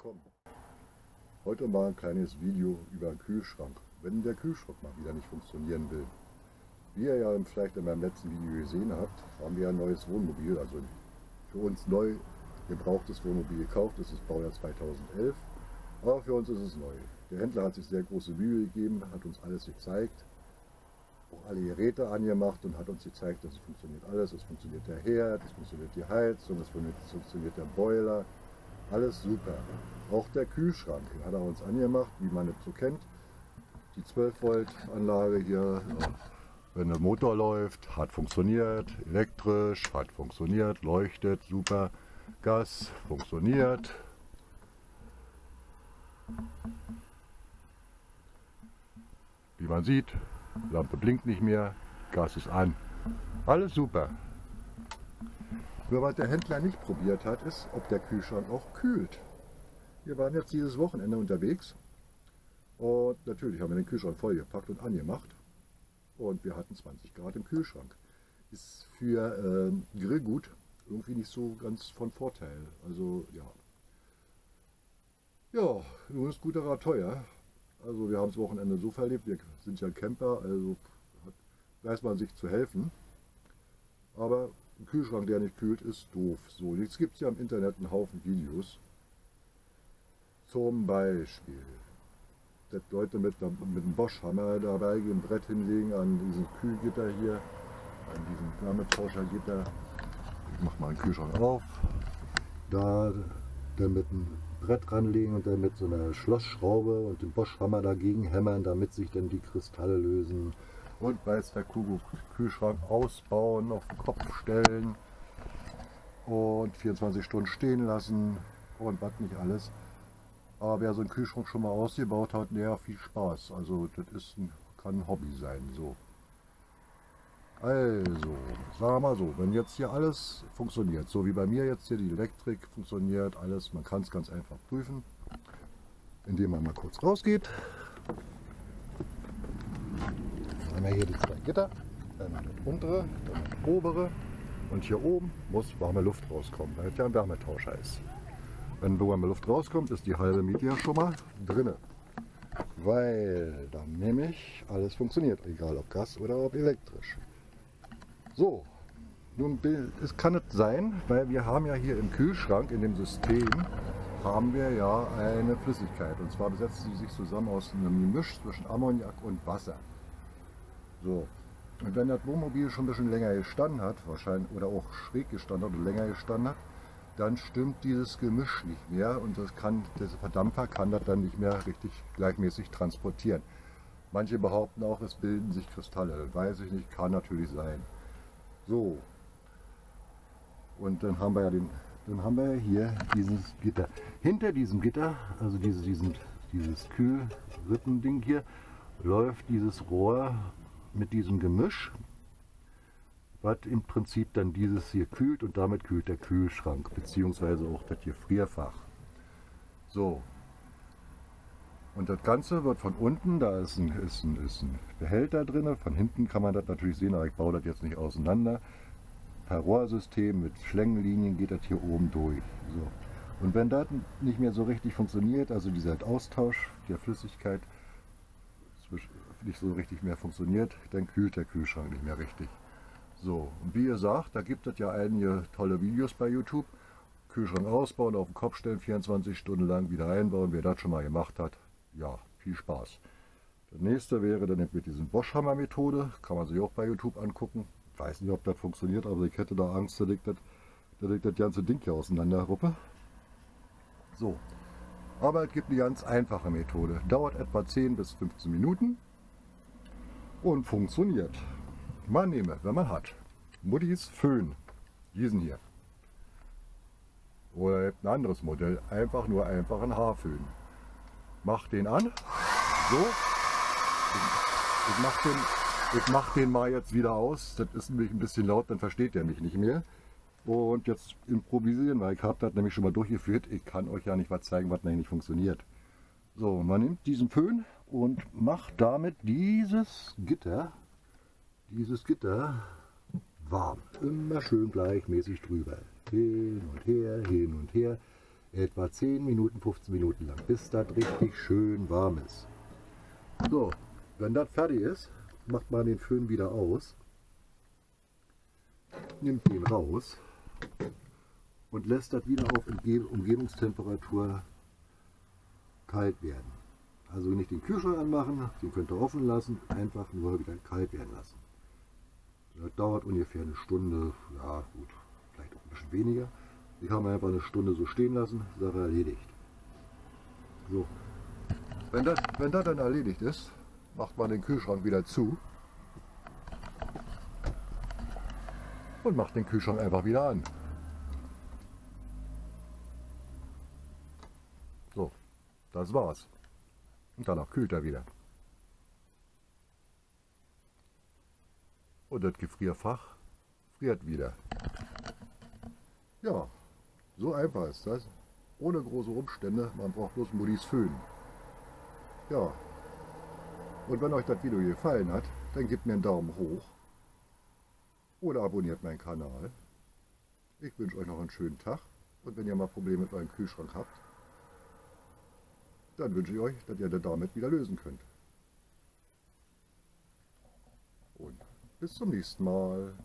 willkommen. Heute mal ein kleines Video über den Kühlschrank, wenn der Kühlschrank mal wieder nicht funktionieren will. Wie ihr ja vielleicht in meinem letzten Video gesehen habt, haben wir ein neues Wohnmobil, also für uns neu gebrauchtes Wohnmobil gekauft. Das ist Baujahr 2011, aber für uns ist es neu. Der Händler hat sich sehr große Mühe gegeben, hat uns alles gezeigt, auch alle Geräte angemacht und hat uns gezeigt, dass es funktioniert alles. Es funktioniert der Herd, es funktioniert die Heizung, es funktioniert der Boiler. Alles super. Auch der Kühlschrank hat er uns angemacht, wie man es so kennt. Die 12 Volt Anlage hier, wenn der Motor läuft, hat funktioniert. Elektrisch hat funktioniert, leuchtet, super. Gas funktioniert. Wie man sieht, Lampe blinkt nicht mehr, Gas ist an. Alles super. Nur was der Händler nicht probiert hat, ist, ob der Kühlschrank auch kühlt. Wir waren jetzt dieses Wochenende unterwegs und natürlich haben wir den Kühlschrank vollgepackt und angemacht und wir hatten 20 Grad im Kühlschrank. Ist für Grillgut irgendwie nicht so ganz von Vorteil. Also ja. Ja, nun ist guter Rat teuer. Also wir haben das Wochenende so verlebt, wir sind ja Camper, also weiß man sich zu helfen. Aber ein Kühlschrank, der nicht kühlt, ist doof. So, jetzt gibt es ja im Internet einen Haufen Videos. Zum Beispiel, dass Leute mit einem Bosch-Hammer dabei ein Brett hinlegen an diesem Kühlgitter hier, an diesem Wärmetauschergitter. Ich mache mal einen Kühlschrank auf. Da dann mit einem Brett ranlegen und dann mit so einer Schlossschraube und dem Bosch-Hammer dagegen hämmern, damit sich dann die Kristalle lösen. Und bei der Kühlschrank ausbauen, auf den Kopf stellen und 24 Stunden stehen lassen und was nicht alles. Aber wer so einen Kühlschrank schon mal ausgebaut hat, der hat viel Spaß. Also das kann ein Hobby sein. So. Also, sagen wir mal so, wenn jetzt hier alles funktioniert, so wie bei mir jetzt hier die Elektrik funktioniert, alles, man kann es ganz einfach prüfen, indem man mal kurz rausgeht. Einmal hier die zwei Gitter, einmal das untere, dann das obere und hier oben muss warme Luft rauskommen, weil es ja ein Wärmetauscher ist. Wenn warme Luft rauskommt, ist die halbe Miete ja schon mal drinne, weil dann nämlich alles funktioniert, egal ob Gas oder ob elektrisch. So, nun kann es sein, weil wir haben ja hier im Kühlschrank, in dem System, haben wir ja eine Flüssigkeit, und zwar setzt sie sich zusammen aus einem Gemisch zwischen Ammoniak und Wasser. So, und wenn das Wohnmobil schon ein bisschen länger gestanden hat, wahrscheinlich, oder auch schräg gestanden hat oder länger gestanden hat, dann stimmt dieses Gemisch nicht mehr und der Verdampfer kann das dann nicht mehr richtig gleichmäßig transportieren. Manche behaupten auch, es bilden sich Kristalle, das weiß ich nicht, kann natürlich sein. So, und dann haben wir ja hier dieses Gitter. Hinter diesem Gitter, also dieses Kühlrippending hier, läuft dieses Rohr mit diesem Gemisch, was im Prinzip dann dieses hier kühlt und damit kühlt der Kühlschrank, beziehungsweise auch das hier Frierfach. So. Und das Ganze wird von unten, da ist ein Behälter drin, von hinten kann man das natürlich sehen, aber ich baue das jetzt nicht auseinander. Per Rohrsystem mit Schlängenlinien geht das hier oben durch. So. Und wenn das nicht mehr so richtig funktioniert, also dieser Austausch der Flüssigkeit nicht so richtig mehr funktioniert, dann kühlt der Kühlschrank nicht mehr richtig. So, und wie ihr sagt, da gibt es ja einige tolle Videos bei YouTube. Kühlschrank ausbauen, auf den Kopf stellen, 24 Stunden lang wieder einbauen. Wer das schon mal gemacht hat, ja, viel Spaß. Das nächste wäre dann mit diesem Bosch-Hammer-Methode, kann man sich auch bei YouTube angucken. Ich weiß nicht, ob das funktioniert, aber ich hätte da Angst, dass ich das ganze Ding hier auseinanderruppe. So, aber es gibt eine ganz einfache Methode. Dauert etwa 10 bis 15 Minuten und funktioniert. Man nehme, wenn man hat, Muttis Föhn, diesen hier. Oder ein anderes Modell, einfach einen Haarföhn. Mach den an. So. Ich mach den mal jetzt wieder aus. Das ist nämlich ein bisschen laut, dann versteht der mich nicht mehr. Und jetzt improvisieren, weil ich habe das nämlich schon mal durchgeführt. Ich kann euch ja nicht was zeigen, was nicht funktioniert. So, man nimmt diesen Föhn und macht damit dieses Gitter warm. Immer schön gleichmäßig drüber. Hin und her, Etwa 10 Minuten, 15 Minuten lang, bis das richtig schön warm ist. So, wenn das fertig ist, macht man den Föhn wieder aus, nimmt den raus und lässt das wieder auf Umgebungstemperatur kalt werden. Also nicht den Kühlschrank anmachen, den könnt ihr offen lassen, einfach nur wieder kalt werden lassen. Das dauert ungefähr eine Stunde, ja gut, vielleicht auch ein bisschen weniger. Die kann man einfach eine Stunde so stehen lassen, Sache erledigt. So, wenn das dann erledigt ist, macht man den Kühlschrank wieder zu und macht den Kühlschrank einfach wieder an. So, das war's. Und danach kühlt er wieder. Und das Gefrierfach friert wieder. Ja, so einfach ist das. Ohne große Umstände, man braucht bloß Muddis Föhn. Ja, und wenn euch das Video gefallen hat, dann gebt mir einen Daumen hoch oder abonniert meinen Kanal. Ich wünsche euch noch einen schönen Tag und wenn ihr mal Probleme mit eurem Kühlschrank habt, dann wünsche ich euch, dass ihr das damit wieder lösen könnt. Und bis zum nächsten Mal.